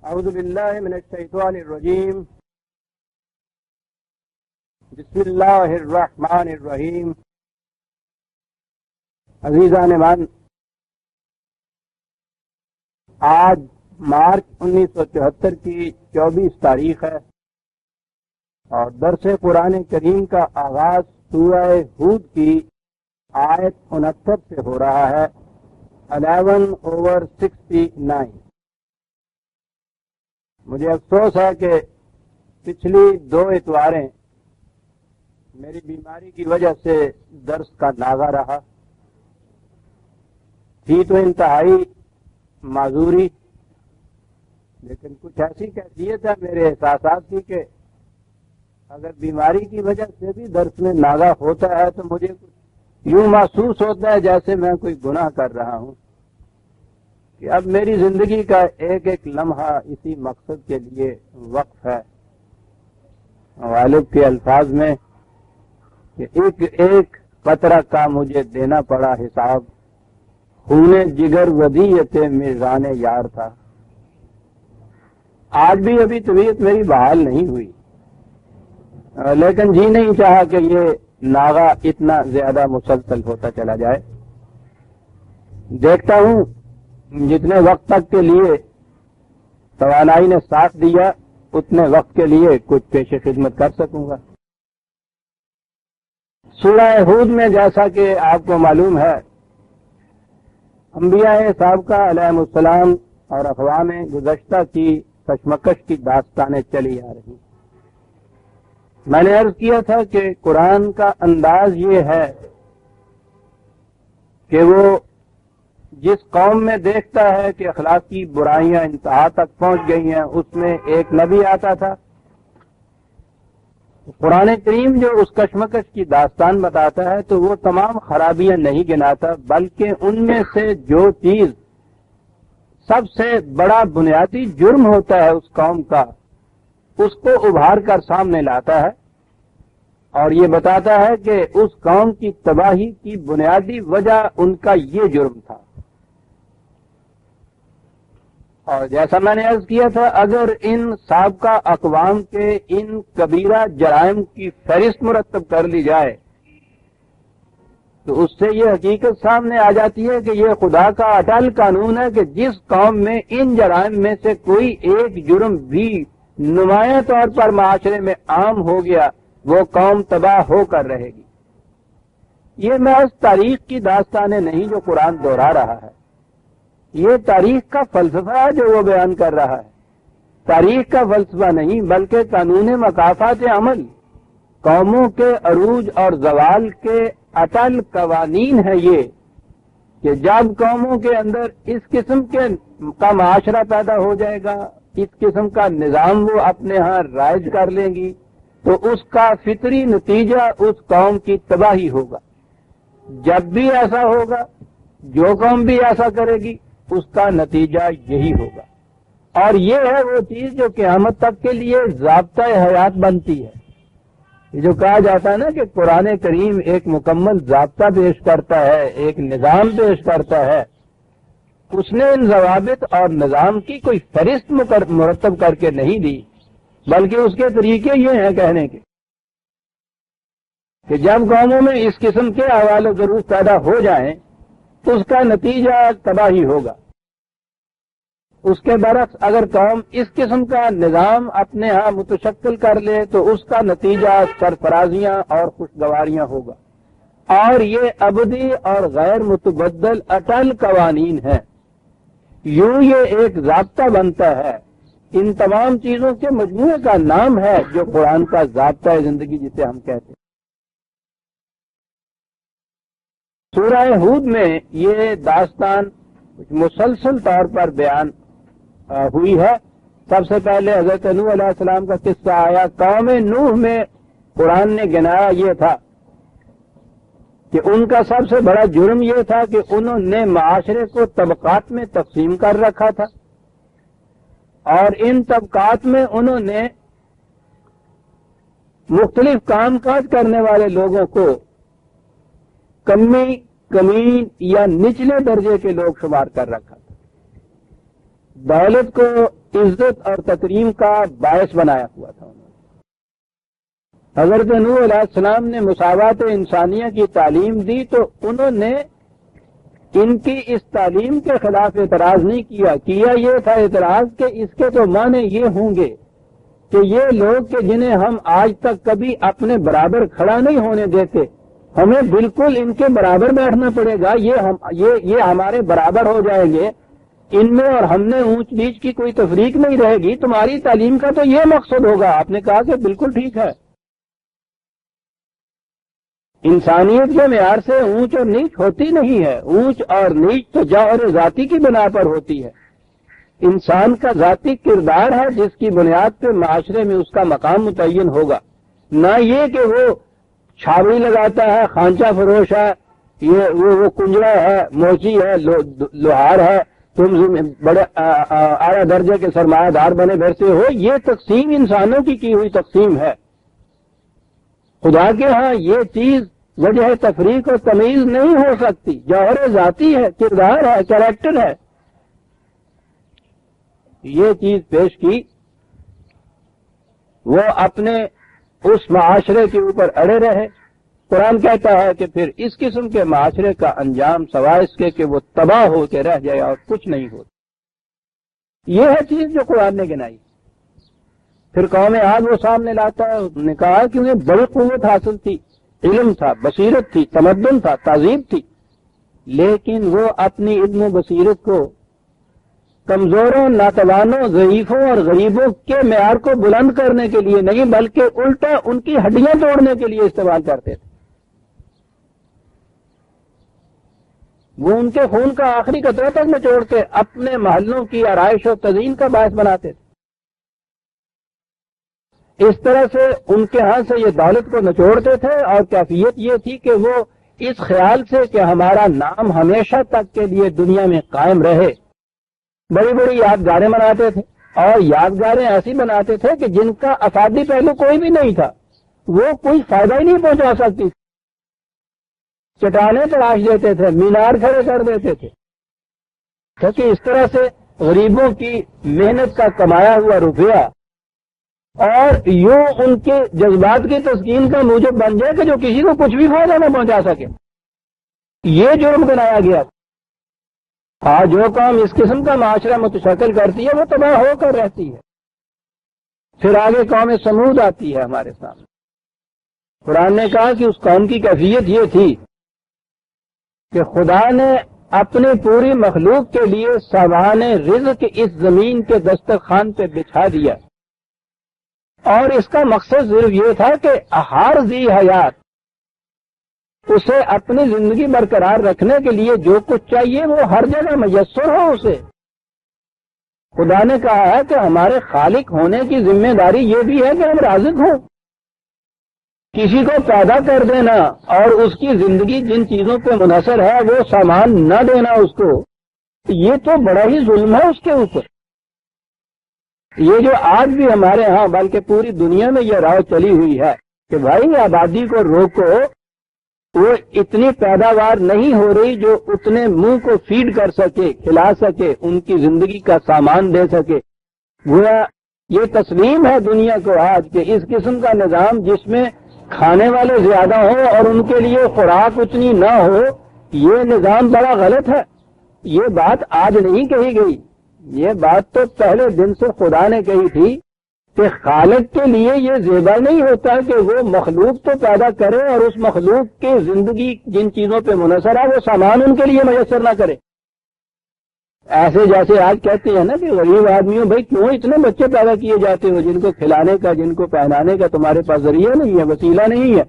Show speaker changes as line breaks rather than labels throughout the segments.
اعوذ باللہ من الشیطان الرجیم بسم اللہ الرحمن الرحیم. عزیزان من، آج مارچ 1974 کی 24 تاریخ ہے اور درس قرآن کریم کا آغاز سورہ ہود کی آیت 69 سے ہو رہا ہے. 11/69. مجھے افسوس ہے کہ پچھلی 2 اتواریں میری بیماری کی وجہ سے درس کا ناغہ رہا. تھی تو انتہائی معذوری، لیکن کچھ ایسی کیفیت ہے میرے احساسات کی کہ اگر بیماری کی وجہ سے بھی درس میں ناغہ ہوتا ہے تو مجھے کچھ یوں محسوس ہوتا ہے جیسے میں کوئی گناہ کر رہا ہوں کہ اب میری زندگی کا ایک ایک لمحہ اسی مقصد کے لیے وقف ہے. غالب کے الفاظ میں کہ ایک ایک قطرہ کا مجھے دینا پڑا حساب، خون جگر ودیعت میزان یار تھا. آج بھی ابھی طبیعت میری بحال نہیں ہوئی، لیکن جی نہیں چاہا کہ یہ ناغہ اتنا زیادہ مسلسل ہوتا چلا جائے. دیکھتا ہوں جتنے وقت تک کے لیے توانائی نے ساتھ دیا اتنے وقت کے لیے کچھ پیش خدمت کر سکوں گا. سورہ ہود میں جیسا کہ آپ کو معلوم ہے انبیاء سابقہ علیہم السلام اور اقوام گزشتہ کی کشمکش کی داستانیں چلی آ رہی. میں نے عرض کیا تھا کہ قرآن کا انداز یہ ہے کہ وہ جس قوم میں دیکھتا ہے کہ اخلاقی برائیاں انتہا تک پہنچ گئی ہیں اس میں ایک نبی آتا تھا. قرآن کریم جو اس کشمکش کی داستان بتاتا ہے تو وہ تمام خرابیاں نہیں گناتا، بلکہ ان میں سے جو چیز سب سے بڑا بنیادی جرم ہوتا ہے اس قوم کا اس کو ابھار کر سامنے لاتا ہے اور یہ بتاتا ہے کہ اس قوم کی تباہی کی بنیادی وجہ ان کا یہ جرم تھا. اور جیسا میں نے عرض کیا تھا اگر ان سابقہ اقوام کے ان کبیرہ جرائم کی فہرست مرتب کر لی جائے تو اس سے یہ حقیقت سامنے آ جاتی ہے کہ یہ خدا کا اٹل قانون ہے کہ جس قوم میں ان جرائم میں سے کوئی ایک جرم بھی نمایاں طور پر معاشرے میں عام ہو گیا وہ قوم تباہ ہو کر رہے گی. یہ محض تاریخ کی داستانیں نہیں جو قرآن دہرا رہا ہے، یہ تاریخ کا فلسفہ ہے جو وہ بیان کر رہا ہے. تاریخ کا فلسفہ نہیں بلکہ قانون مکافات عمل، قوموں کے عروج اور زوال کے اٹل قوانین ہے یہ کہ جب قوموں کے اندر اس قسم کا معاشرہ پیدا ہو جائے گا، اس قسم کا نظام وہ اپنے ہاں رائج کر لیں گی تو اس کا فطری نتیجہ اس قوم کی تباہی ہوگا. جب بھی ایسا ہوگا، جو قوم بھی ایسا کرے گی اس کا نتیجہ یہی ہوگا. اور یہ ہے وہ چیز جو قیامت تک کے لیے ضابطہ حیات بنتی ہے. یہ جو کہا جاتا ہے نا کہ قرآن کریم ایک مکمل ضابطہ پیش کرتا ہے، ایک نظام پیش کرتا ہے، اس نے ان ضوابط اور نظام کی کوئی فہرست مرتب کر کے نہیں دی بلکہ اس کے طریقے یہ ہیں کہنے کے کہ جب قوموں میں اس قسم کے احوال و ضرور پیدا ہو جائیں اس کا نتیجہ تباہی ہوگا. اس کے برعکس اگر قوم اس قسم کا نظام اپنے ہاں متشکل کر لے تو اس کا نتیجہ سرفرازیاں اور خوشگواریاں ہوگا. اور یہ ابدی اور غیر متبدل اٹل قوانین ہیں. یوں یہ ایک ضابطہ بنتا ہے. ان تمام چیزوں کے مجموعے کا نام ہے جو قرآن کا ضابطہ زندگی جسے ہم کہتے ہیں. سورہ ہود میں یہ داستان مسلسل طور پر بیان ہوئی ہے. سب سے پہلے حضرت نوح علیہ السلام کا قصہ آیا. قوم نوح میں قرآن نے گنایا یہ تھا کہ ان کا سب سے بڑا جرم یہ تھا کہ انہوں نے معاشرے کو طبقات میں تقسیم کر رکھا تھا اور ان طبقات میں انہوں نے مختلف کام کاج کرنے والے لوگوں کو کمین یا نچلے درجے کے لوگ شمار کر رکھا تھا. دولت کو عزت اور تکریم کا باعث بنایا ہوا تھا. حضرت نوح علیہ السلام نے مساوات انسانیہ کی تعلیم دی تو انہوں نے ان کی اس تعلیم کے خلاف اعتراض نہیں کیا یہ تھا اعتراض کہ اس کے تو معنی یہ ہوں گے کہ یہ لوگ کہ جنہیں ہم آج تک کبھی اپنے برابر کھڑا نہیں ہونے دیتے، ہمیں بالکل ان کے برابر بیٹھنا پڑے گا، یہ ہمارے برابر ہو جائیں گے، ان میں اور ہم نے اونچ نیچ کی کوئی تفریق نہیں رہے گی، تمہاری تعلیم کا تو یہ مقصد ہوگا. آپ نے کہا کہ بالکل ٹھیک ہے. انسانیت کے معیار سے اونچ اور نیچ ہوتی نہیں ہے، اونچ اور نیچ تو جوہر ذاتی کی بنا پر ہوتی ہے. انسان کا ذاتی کردار ہے جس کی بنیاد پہ معاشرے میں اس کا مقام متعین ہوگا، نہ یہ کہ وہ چھاوڑی لگاتا ہے، خانچہ فروش ہے، وہ کنجرا ہے، موچی ہے، لوہار ہے، تم بڑے اعلیٰ درجے کے سرمایہ دار بنے بیٹھتے ہو. یہ تقسیم انسانوں کی ہوئی تقسیم ہے. خدا کے ہاں یہ چیز وجہ تفریق اور تمیز نہیں ہو سکتی، جوہر ذاتی ہے، کردار ہے، کیریکٹر ہے. یہ چیز پیش کی، وہ اپنے اس معاشرے کے اوپر اڑے رہے. قرآن کہتا ہے کہ پھر اس قسم کے معاشرے کا انجام سوائے اس کے کہ وہ تباہ ہو کے رہ جائے اور کچھ نہیں ہوتا. یہ ہے چیز جو قرآن نے گنائی. پھر قوم عاد وہ سامنے لاتا ہے، انہوں نے کہا کہ انہیں بڑی قوت حاصل تھی، علم تھا، بصیرت تھی، تمدن تھا، تہذیب تھی، لیکن وہ اپنی علم و بصیرت کو کمزوروں، ناتوانوں، ضعیفوں اور غریبوں کے معیار کو بلند کرنے کے لیے نہیں بلکہ الٹا ان کی ہڈیاں توڑنے کے لیے استعمال کرتے تھے. وہ ان کے خون کا آخری قطرہ تک نچوڑ کے اپنے محلوں کی آرائش و تزئین کا باعث بناتے تھے. اس طرح سے ان کے ہاں سے یہ دولت کو نچوڑتے تھے، اور کیفیت یہ تھی کہ وہ اس خیال سے کہ ہمارا نام ہمیشہ تک کے لیے دنیا میں قائم رہے، بڑی بڑی یادگاریں بناتے تھے. اور یادگاریں ایسی بناتے تھے کہ جن کا افادی پہلو کوئی بھی نہیں تھا، وہ کوئی فائدہ ہی نہیں پہنچا سکتی. چٹانیں تراش دیتے تھے، مینار کھڑے کر دیتے تھے، کیونکہ اس طرح سے غریبوں کی محنت کا کمایا ہوا روپیہ اور یوں ان کے جذبات کی تسکین کا موجب بن جائے کہ جو کسی کو کچھ بھی فائدہ نہ پہنچا سکے. یہ جرم بنایا گیا. ہاں، جو قوم اس قسم کا معاشرہ متشکل کرتی ہے وہ تباہ ہو کر رہتی ہے. پھر آگے قوم سمود آتی ہے ہمارے سامنے. قرآن نے کہا کہ اس قوم کی کیفیت یہ تھی کہ خدا نے اپنی پوری مخلوق کے لیے سامان رزق اس زمین کے دسترخوان پہ بچھا دیا، اور اس کا مقصد صرف یہ تھا کہ ہر ذی حیات اسے اپنی زندگی برقرار رکھنے کے لیے جو کچھ چاہیے وہ ہر جگہ میسر ہو اسے. خدا نے کہا ہے کہ ہمارے خالق ہونے کی ذمہ داری یہ بھی ہے کہ ہم رازق ہوں. کسی کو پیدا کر دینا اور اس کی زندگی جن چیزوں پہ منحصر ہے وہ سامان نہ دینا اس کو، یہ تو بڑا ہی ظلم ہے اس کے اوپر. یہ جو آج بھی ہمارے ہاں بلکہ پوری دنیا میں یہ راؤ چلی ہوئی ہے کہ بھائی آبادی کو روکو، وہ اتنی پیداوار نہیں ہو رہی جو اتنے منہ کو فیڈ کر سکے، کھلا سکے، ان کی زندگی کا سامان دے سکے. گویا یہ تسلیم ہے دنیا کو آج کہ اس قسم کا نظام جس میں کھانے والے زیادہ ہوں اور ان کے لیے خوراک اتنی نہ ہو، یہ نظام بڑا غلط ہے. یہ بات آج نہیں کہی گئی، یہ بات تو پہلے دن سے خدا نے کہی تھی کہ خالق کے لیے یہ زیبا نہیں ہوتا کہ وہ مخلوق تو پیدا کرے اور اس مخلوق کی زندگی جن چیزوں پہ منحصر ہے وہ سامان ان کے لیے میسر نہ کرے. ایسے جیسے آج کہتے ہیں نا کہ غریب آدمیوں بھائی کیوں اتنے بچے پیدا کیے جاتے ہو جن کو کھلانے کا، جن کو پہنانے کا تمہارے پاس ذریعہ نہیں ہے، وسیلہ نہیں ہے.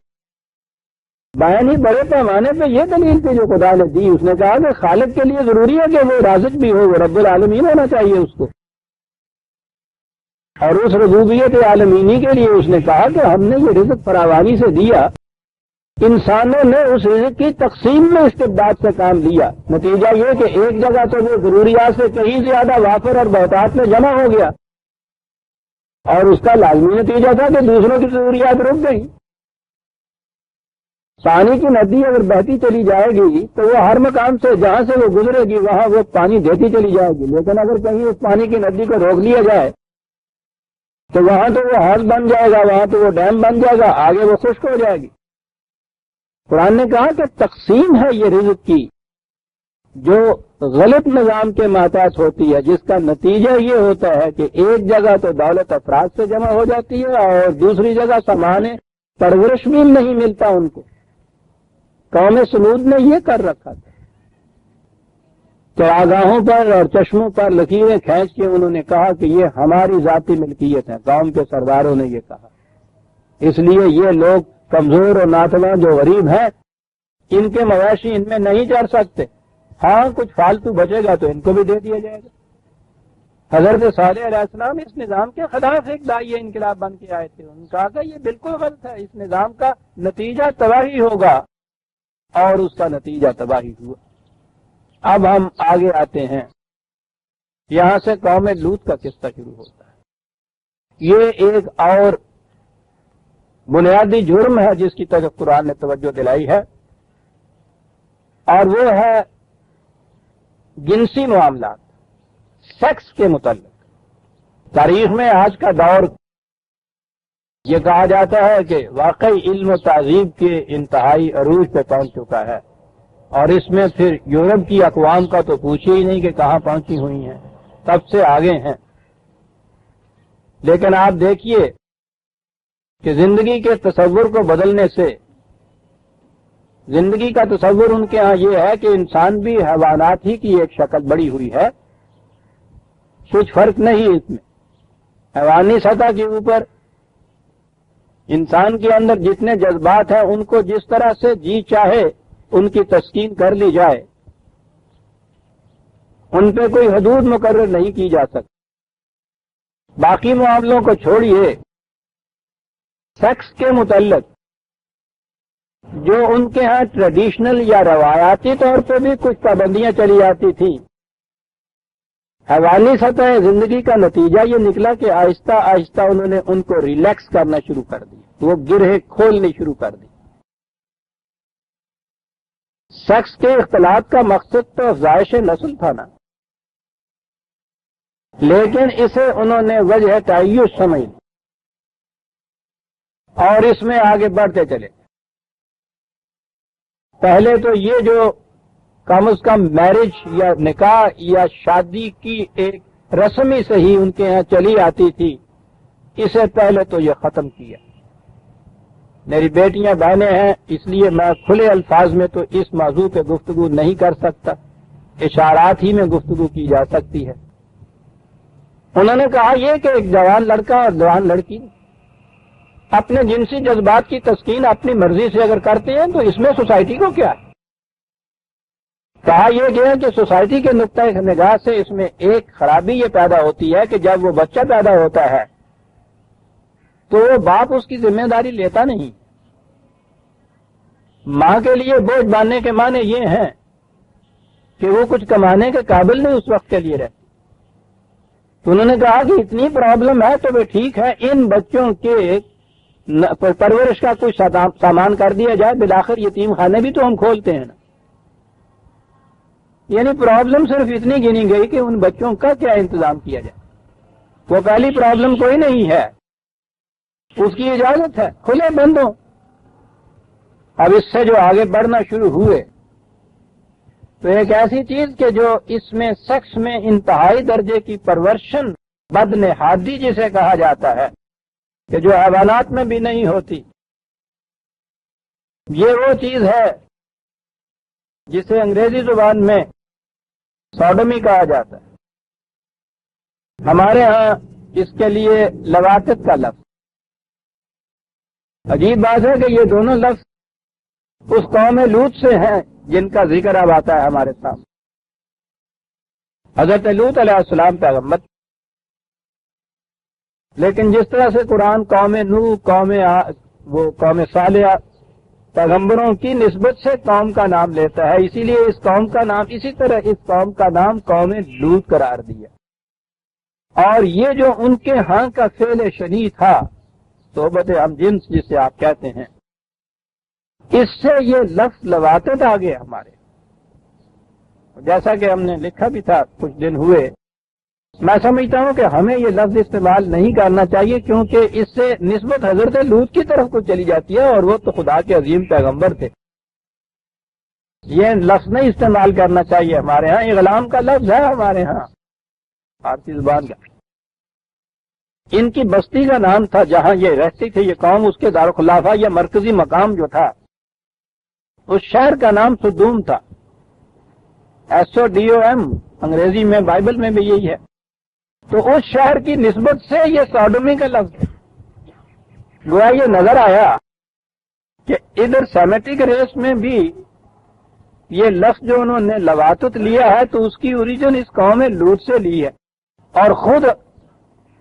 بیان ہی بڑے پیمانے پہ یہ دلیل تھی جو خدا نے دی. اس نے کہا کہ خالق کے لیے ضروری ہے کہ وہ رازق بھی ہو، وہ رب العالمین ہونا چاہیے اس کو. اور اس ربوبیت عالمینی کے لیے اس نے کہا کہ ہم نے یہ رزق فراوانی سے دیا، انسانوں نے اس رزق کی تقسیم میں استبداد سے کام لیا. نتیجہ یہ کہ ایک جگہ تو وہ ضروریات سے کہیں زیادہ وافر اور بہتات میں جمع ہو گیا، اور اس کا لازمی نتیجہ تھا کہ دوسروں کی ضروریات رک گئی. پانی کی ندی اگر بہتی چلی جائے گی تو وہ ہر مقام سے جہاں سے وہ گزرے گی وہاں وہ پانی دیتی چلی جائے گی، لیکن اگر کہیں اس پانی کی ندی کو روک لیا جائے تو وہاں تو وہ حوض بن جائے گا، وہاں تو وہ ڈیم بن جائے گا، آگے وہ خشک ہو جائے گی۔ قرآن نے کہا کہ تقسیم ہے یہ رزق کی جو غلط نظام کے ماتحت ہوتی ہے، جس کا نتیجہ یہ ہوتا ہے کہ ایک جگہ تو دولت افراد سے جمع ہو جاتی ہے اور دوسری جگہ سامان پرورش بھی نہیں ملتا ان کو۔ قوم سمود نے یہ کر رکھا تھا، چراگاہوں پر اور چشموں پر لکیریں کھینچ کے انہوں نے کہا کہ یہ ہماری ذاتی ملکیت ہے، قوم کے سرداروں نے یہ کہا، اس لیے یہ لوگ کمزور اور ناتواں جو غریب ہیں ان کے مویشی ان میں نہیں چڑھ سکتے، ہاں کچھ فالتو بچے گا تو ان کو بھی دے دیا جائے گا۔ حضرت صالح علیہ السلام اس نظام کے خلاف ایک داعیہ انقلاب بن کے آئے تھے، انہوں نے کہا کہ یہ بالکل غلط ہے، اس نظام کا نتیجہ تباہی ہوگا، اور اس کا نتیجہ تباہی ہوا۔ اب ہم آگے آتے ہیں، یہاں سے قوم لوط کا قصہ شروع ہوتا ہے۔ یہ ایک اور بنیادی جرم ہے جس کی طرف قرآن نے توجہ دلائی ہے، اور وہ ہے جنسی معاملات، سیکس کے متعلق۔ تاریخ میں آج کا دور یہ کہا جاتا ہے کہ واقعی علم و تہذیب کے انتہائی عروج پہ پہنچ چکا ہے، اور اس میں پھر یورپ کی اقوام کا تو پوچھے ہی نہیں کہ کہاں پہنچی ہوئی ہیں، تب سے آگے ہیں۔ لیکن آپ دیکھیے کہ زندگی کے تصور کو بدلنے سے، زندگی کا تصور ان کے ہاں یہ ہے کہ انسان بھی حیوانات ہی کی ایک شکل بڑی ہوئی ہے، کچھ فرق نہیں اس میں۔ حیوانی سطح کے اوپر انسان کے اندر جتنے جذبات ہیں ان کو جس طرح سے جی چاہے ان کی تسکین کر لی جائے، ان پہ کوئی حدود مقرر نہیں کی جا سکتی۔ باقی معاملوں کو چھوڑیے، سیکس کے متعلق جو ان کے ہاں ٹریڈیشنل یا روایاتی طور پہ بھی کچھ پابندیاں چلی آتی تھیں، حیوانی سطح زندگی کا نتیجہ یہ نکلا کہ آہستہ آہستہ انہوں نے ان کو ریلیکس کرنا شروع کر دی، وہ گرہیں کھولنی شروع کر دی۔ سیکس کے اختلاط کا مقصد تو افزائش نسل تھا نا، لیکن اسے انہوں نے وجہ تعیش سمجھ لی اور اس میں آگے بڑھتے چلے۔ پہلے تو یہ جو کم از کم میرج یا نکاح یا شادی کی ایک رسمی سے ہی ان کے ہاں چلی آتی تھی، اسے پہلے تو یہ ختم کیا۔ میری بیٹیاں بہنیں ہیں، اس لیے میں کھلے الفاظ میں تو اس موضوع پہ گفتگو نہیں کر سکتا، اشارات ہی میں گفتگو کی جا سکتی ہے۔ انہوں نے کہا یہ کہ ایک جوان لڑکا اور جوان لڑکی اپنے جنسی جذبات کی تسکین اپنی مرضی سے اگر کرتے ہیں تو اس میں سوسائٹی کو کیا ہے؟ کہا یہ گیا کہ سوسائٹی کے نقطۂ نگاہ سے اس میں ایک خرابی یہ پیدا ہوتی ہے کہ جب وہ بچہ پیدا ہوتا ہے تو وہ باپ اس کی ذمہ داری لیتا نہیں۔ ماں کے لیے بوجھ باندھنے کے معنی یہ ہیں کہ وہ کچھ کمانے کے قابل نہیں اس وقت کے لیے رہتی۔ تو انہوں نے کہا کہ اتنی پرابلم ہے تو وہ ٹھیک ہے، ان بچوں کے پرورش کا کچھ سامان کر دیا جائے، بالآخر یتیم خانے بھی تو ہم کھولتے ہیں نا۔ یعنی پرابلم صرف اتنی گنی گئی کہ ان بچوں کا کیا انتظام کیا جائے۔ وہ پہلی پرابلم کوئی نہیں ہے، اس کی اجازت ہے، کھلے بندوں۔ اب اس سے جو آگے بڑھنا شروع ہوئے تو ایک ایسی چیز کہ جو اس میں سیکس میں انتہائی درجے کی پرورشن، بدنہادی جسے کہا جاتا ہے، کہ جو حیوانات میں بھی نہیں ہوتی، یہ وہ چیز ہے جسے انگریزی زبان میں سوڈومی کہا جاتا ہے۔ ہمارے ہاں اس کے لیے لواطت کا لفظ۔ عجیب بات ہے کہ یہ دونوں لفظ اس قوم لوط سے ہیں جن کا ذکر اب آتا ہے ہمارے سامنے۔ حضرت لوط علیہ السلام پیغمبر، لیکن جس طرح سے قرآن قوم نوح، قوم صالح پیغمبروں کی نسبت سے قوم کا نام لیتا ہے، اسی لیے اس قوم کا نام، اسی طرح اس قوم کا نام قوم لوط قرار دیا۔ اور یہ جو ان کے ہاں کا فعل شنیع تھا، صحبت ہم جنس جسے آپ کہتے ہیں، اس سے یہ لفظ لواطت آ گئے ہمارے. جیسا کہ ہم نے لکھا بھی تھا کچھ دن ہوئے، میں سمجھتا ہوں کہ ہمیں یہ لفظ استعمال نہیں کرنا چاہیے، کیونکہ اس سے نسبت حضرت لوط کی طرف کو چلی جاتی ہے، اور وہ تو خدا کے عظیم پیغمبر تھے. یہ لفظ نہیں استعمال کرنا چاہیے ہمارے ہاں. اغلام کا لفظ ہے ہمارے ہاں فارسی زبان کا. ان کی بستی کا نام تھا جہاں یہ رہتی تھی یہ قوم، اس کے دارالخلافہ یا مرکزی مقام جو تھا اس شہر کا نام سدوم تھا. SODOM انگریزی میں، بائبل میں بھی یہی ہے. تو اس شہر کی نسبت سے یہ سوڈومی کا لفظ ہے. گویا یہ نظر آیا کہ ادھر سیمیٹک ریس میں بھی یہ لفظ جو انہوں نے لواطت لیا ہے تو اس کی اوریجن اس قوم لوط سے لی ہے، اور خود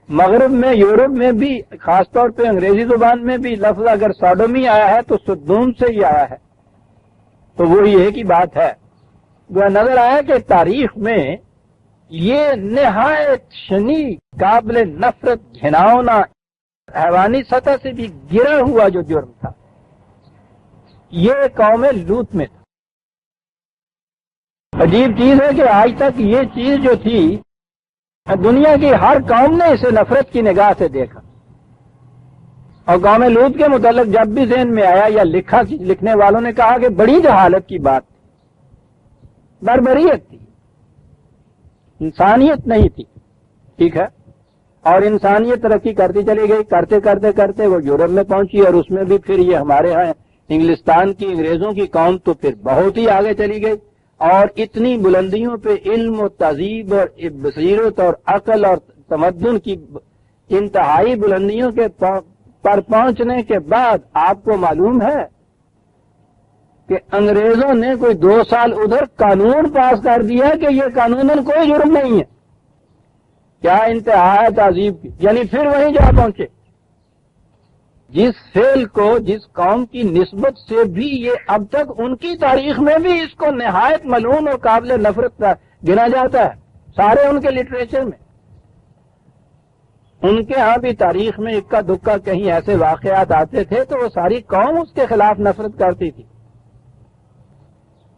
مغرب میں، یورپ میں بھی، خاص طور پہ انگریزی زبان میں بھی لفظ اگر سوڈومی آیا ہے تو سدوم سے ہی آیا ہے. تو وہی ایک ہی بات ہے. جو نظر آیا کہ تاریخ میں یہ نہایت شنیع، قابل نفرت، گھناؤنا، حیوانی سطح سے بھی گرا ہوا جو جرم تھا یہ قوم لوط میں تھا. عجیب چیز ہے کہ آج تک یہ چیز جو تھی دنیا کی ہر قوم نے اسے نفرت کی نگاہ سے دیکھا، اور قوم لوط کے متعلق جب بھی ذہن میں آیا یا لکھا، لکھنے والوں نے کہا کہ بڑی جہالت کی بات تھی، بربریت تھی، انسانیت نہیں تھی. ٹھیک ہے، اور انسانیت ترقی کرتی چلی گئی، کرتے کرتے کرتے وہ یورپ میں پہنچی، اور اس میں بھی پھر یہ ہمارے ہاں انگلستان کی، انگریزوں کی قوم تو پھر بہت ہی آگے چلی گئی، اور اتنی بلندیوں پہ علم و تہذیب اور بصیرت اور عقل اور تمدن کی انتہائی بلندیوں کے پر پہنچنے کے بعد آپ کو معلوم ہے کہ انگریزوں نے کوئی 2 سال ادھر قانون پاس کر دیا کہ یہ قانوناً کوئی جرم نہیں ہے. کیا انتہا ہے تہذیب کی، یعنی پھر وہیں جا پہنچے. جس فعل کو جس قوم کی نسبت سے بھی یہ اب تک ان کی تاریخ میں بھی اس کو نہایت ملعون اور قابل نفرت گنا جاتا ہے، سارے ان کے لٹریچر میں. ان کے ہاں بھی تاریخ میں اکا دکا کہیں ایسے واقعات آتے تھے تو وہ ساری قوم اس کے خلاف نفرت کرتی تھی.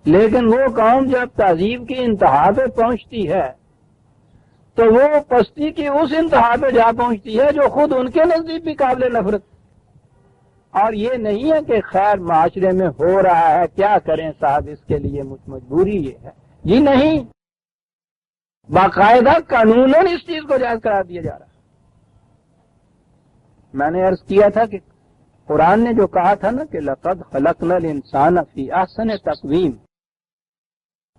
لیکن وہ قوم جب تہذیب کی انتہا پہ پہنچتی ہے تو وہ پستی کی اس انتہا پہ جا پہنچتی ہے جو خود ان کے نزدیک بھی قابل نفرت. اور یہ نہیں ہے کہ خیر معاشرے میں ہو رہا ہے، کیا کریں صاحب، اس کے لیے مجبوری یہ ہے. جی نہیں، باقاعدہ قانوناً اس چیز کو جائز قرار دیا جا رہا ہے. میں نے عرض کیا تھا کہ قرآن نے جو کہا تھا نا کہ لقد خلقنا الانسان فی احسن تقویم،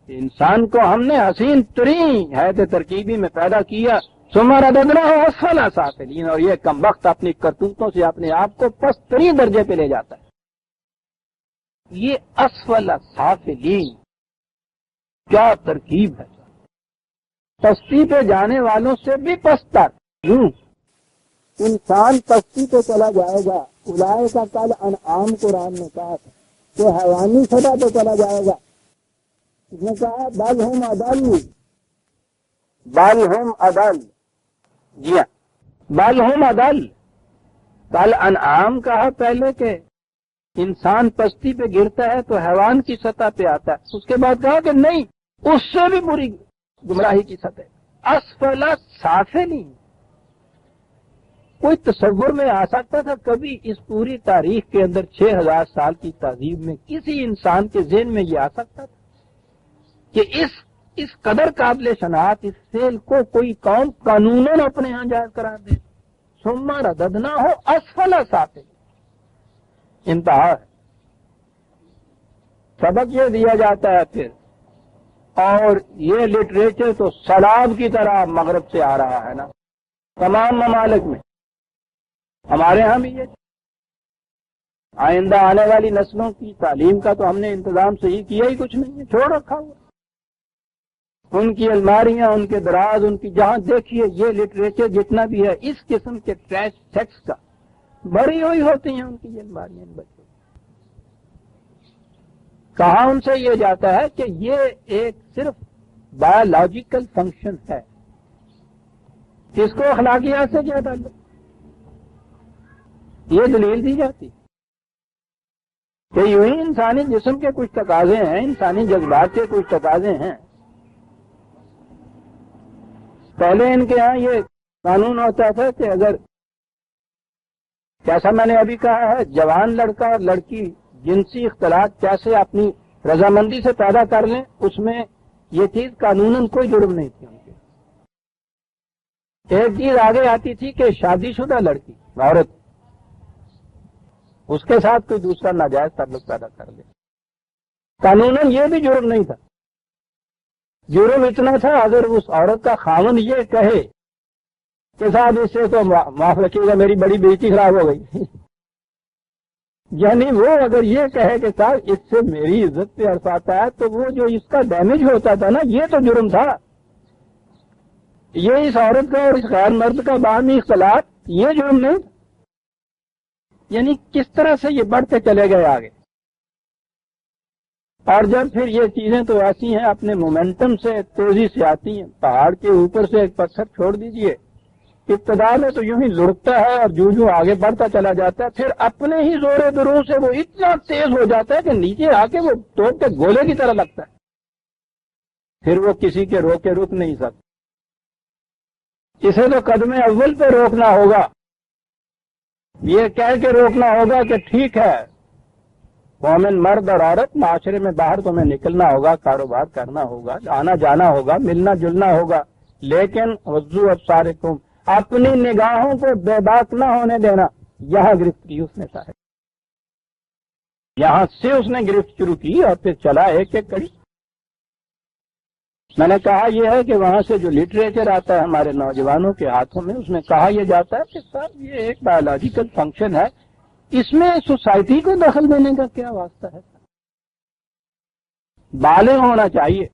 انسان کو ہم نے حسین ترین حیث ترکیبی میں پیدا کیا، ثم رددناہ اسفل سافلین، اور یہ کمبخت اپنی کرتوتوں سے اپنے آپ کو پست ترین درجے پہ لے جاتا ہے. یہ اسفل سافلین کیا ترکیب ہے، پستی پہ جانے والوں سے بھی پستر. یوں انسان پستی پہ چلا جائے گا، اولئک کل انعام قرآن نے کہا تھا کہ حیوانی سطح پہ چلا جائے گا. اس نے کہا بل ہم اضل، بل ہم اضل. جی ہاں، بل ہم اضل. کل انعام کہا پہلے کہ انسان پستی پہ گرتا ہے تو حیوان کی سطح پہ آتا ہے، اس کے بعد کہا کہ نہیں، اس سے بھی بری گمراہی کی سطح. اسفل سافلین. کوئی تصور میں آ سکتا تھا کبھی اس پوری تاریخ کے اندر 6000 سال کی تہذیب میں کسی انسان کے ذہن میں یہ آ سکتا تھا کہ اس قدر قابل شناخت اس فعل کو کوئی قوم قانوناً اپنے ہاں جائز قرار دے؟ ثم رددناہ اسفل سافلین. انتہا ہے. سبق یہ دیا جاتا ہے پھر، اور یہ لٹریچر تو سیلاب کی طرح مغرب سے آ رہا ہے نا تمام ممالک میں. ہمارے ہاں بھی یہ آئندہ آنے والی نسلوں کی تعلیم کا تو ہم نے انتظام صحیح کیا ہی کچھ نہیں ہے، چھوڑ رکھا ہوا. ان کی الماریاں، ان کے دراز، ان کی جہاں دیکھیے یہ لٹریچر جتنا بھی ہے اس قسم کے ٹریش سیکس کا بھری ہوئی ہوتی ہیں ان کی الماریاں. بچوں کہاں ان سے یہ جاتا ہے کہ یہ ایک صرف بایولوجیکل فنکشن ہے، اس کو اخلاقیات سے کیا تعلق، یہ دلیل دی جاتی. کہ یوں ہی انسانی جسم کے کچھ تقاضے ہیں، انسانی جذبات کے کچھ تقاضے ہیں. پہلے ان کے ہاں یہ قانون ہوتا تھا کہ اگر، جیسا میں نے ابھی کہا ہے، جوان لڑکا اور لڑکی جنسی اختلاط کیسے اپنی رضامندی سے پیدا کر لیں، اس میں یہ چیز قانوناً کوئی جرم نہیں تھی ان کے. ایک چیز آگے آتی تھی کہ شادی شدہ لڑکی، عورت، اس کے ساتھ کوئی دوسرا ناجائز تعلق پیدا کر لے، قانوناً یہ بھی جرم نہیں تھا. جرم اتنا تھا اگر اس عورت کا خاوند یہ کہے کہ صاحب اس سے تو معاف رکھیے گا میری بڑی بےعزتی خراب ہو گئی. یعنی وہ اگر یہ کہے کہ صاحب اس سے میری عزت پہ عرص آتا ہے، تو وہ جو اس کا ڈیمیج ہوتا تھا نا، یہ تو جرم تھا. یہ اس عورت کا اور اس غیر مرد کا باہمی اختلاط، یہ جرم نہیں تھا. یعنی کس طرح سے یہ بڑھتے چلے گئے آگے. اور جب پھر یہ چیزیں تو ایسی ہیں، اپنے مومنٹم سے تیزی سے آتی ہیں. پہاڑ کے اوپر سے ایک پتھر چھوڑ دیجئے، ابتدا میں تو یوں ہی لڑکتا ہے اور جو آگے بڑھتا چلا جاتا ہے، پھر اپنے ہی زور دروں سے وہ اتنا تیز ہو جاتا ہے کہ نیچے آ کے وہ توپ کے گولے کی طرح لگتا ہے. پھر وہ کسی کے روکے رک نہیں سکتا. اسے تو قدم اول پہ روکنا ہوگا، یہ کہہ کے روکنا ہوگا کہ ٹھیک ہے، مومن مرد اور عورت معاشرے میں باہر تمہیں نکلنا ہوگا، کاروبار کرنا ہوگا، آنا جانا ہوگا، ملنا جلنا ہوگا، لیکن غضوا ابصارکم، اپنی نگاہوں کو بے باک نہ ہونے دینا. یہاں گرفتگی اس نے چاہی، یہاں سے اس نے گرفت شروع کی اور پھر چلا ایک ایک کڑی. میں نے کہا یہ ہے کہ وہاں سے جو لٹریچر آتا ہے ہمارے نوجوانوں کے ہاتھوں میں، اس میں کہا یہ جاتا ہے کہ صاحب یہ ایک بایولوجیکل فنکشن ہے، اس میں سوسائٹی کو دخل دینے کا کیا واسطہ ہے. بالغ ہونا چاہیے،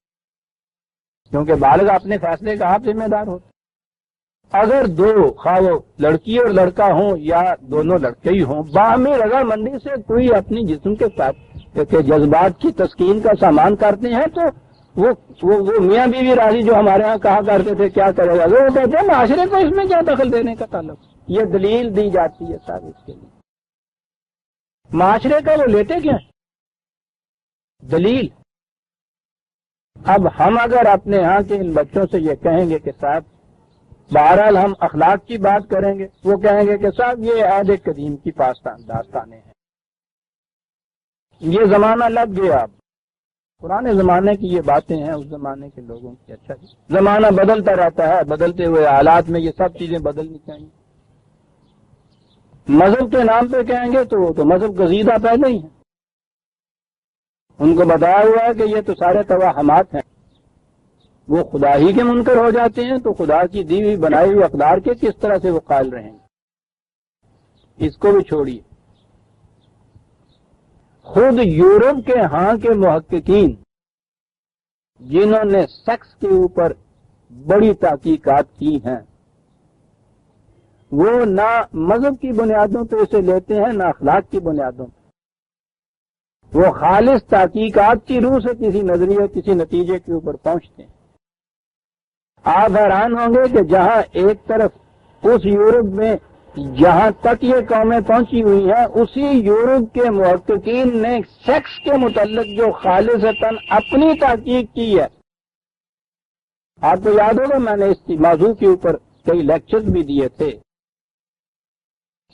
کیونکہ بالغ اپنے فیصلے کا آپ ذمہ دار ہوتا. اگر دو، خواہ وہ لڑکی اور لڑکا ہوں یا دونوں لڑکے ہی ہوں، باہمی رضامندی سے کوئی اپنی جسم کے ساتھ جذبات کی تسکین کا سامان کرتے ہیں، تو وہ میاں بیوی راضی جو ہمارے ہاں کہا کرتے تھے کیا کرے گا، وہ کہتے ہیں معاشرے کو اس میں کیا دخل دینے کا تعلق. یہ دلیل دی جاتی ہے صاحب اس کے لیے. معاشرے کا وہ لیتے کیا دلیل. اب ہم اگر اپنے ہاں کے ان بچوں سے یہ کہیں گے کہ صاحب بہرحال ہم اخلاق کی بات کریں گے، وہ کہیں گے کہ صاحب یہ عہد قدیم کی داستانیں ہیں، یہ زمانہ لگ گیا، اب پرانے زمانے کی یہ باتیں ہیں اس زمانے کے لوگوں کی. اچھا جی، زمانہ بدلتا رہتا ہے، بدلتے ہوئے حالات میں یہ سب چیزیں بدلنی چاہیے. مذہب کے نام پہ کہیں گے تو وہ تو مذہب گزیدہ پہلے ہی ہیں، ان کو بتایا ہوا ہے کہ یہ تو سارے توہمات ہیں. وہ خدا ہی کے منکر ہو جاتے ہیں تو خدا کی دی ہوئی بنائی ہوئی اقدار کے کس طرح سے وہ قائل رہیں گے. اس کو بھی چھوڑیے. خود یورپ کے ہاں کے محققین جنہوں نے سیکس کے اوپر بڑی تحقیقات کی ہیں، وہ نہ مذہب کی بنیادوں پہ اسے لیتے ہیں نہ اخلاق کی بنیادوں پہ. وہ خالص تحقیقات کی روح سے کسی نظریے کسی نتیجے کے اوپر پہنچتے ہیں. آپ حیران ہوں گے کہ جہاں ایک طرف اس یورپ میں جہاں تک یہ قومیں پہنچی ہوئی ہیں، اسی یورپ کے محققین نے سیکس کے متعلق جو خالصتاً اپنی تحقیق کی ہے. آپ کو یاد ہوگا میں نے اس موضوع کے اوپر کئی لیکچرز بھی دیے تھے.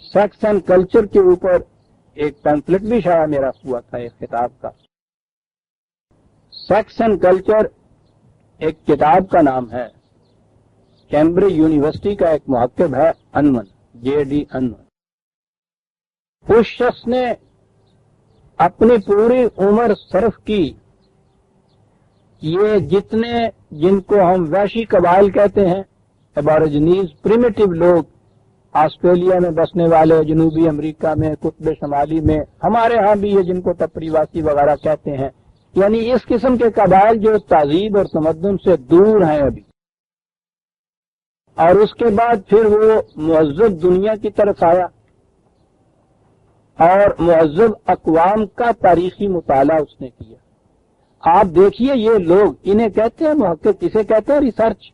سیکس اینڈ کلچر کے اوپر ایک پیمفلٹ بھی شائع میرا ہوا تھا ایک کتاب کا. سیکس اینڈ کلچر ایک کتاب کا نام ہے. کیمبرج یونیورسٹی کا ایک محقق ہے انون، JD انون. اس شخص نے اپنی پوری عمر صرف کی یہ جن کو ہم وحشی قبائل کہتے ہیں، ایبارجنیز پریمیٹیو لوگ، آسٹریلیا میں بسنے والے، جنوبی امریکہ میں، قطب شمالی میں، ہمارے ہاں بھی یہ جن کو ٹپری واسی وغیرہ کہتے ہیں، یعنی اس قسم کے قبائل جو تہذیب اور تمدن سے دور ہیں ابھی. اور اس کے بعد پھر وہ مہذب دنیا کی طرف آیا اور مہذب اقوام کا تاریخی مطالعہ اس نے کیا. آپ دیکھیے یہ لوگ، انہیں کہتے ہیں محقق، کسے کہتے ہیں ریسرچ.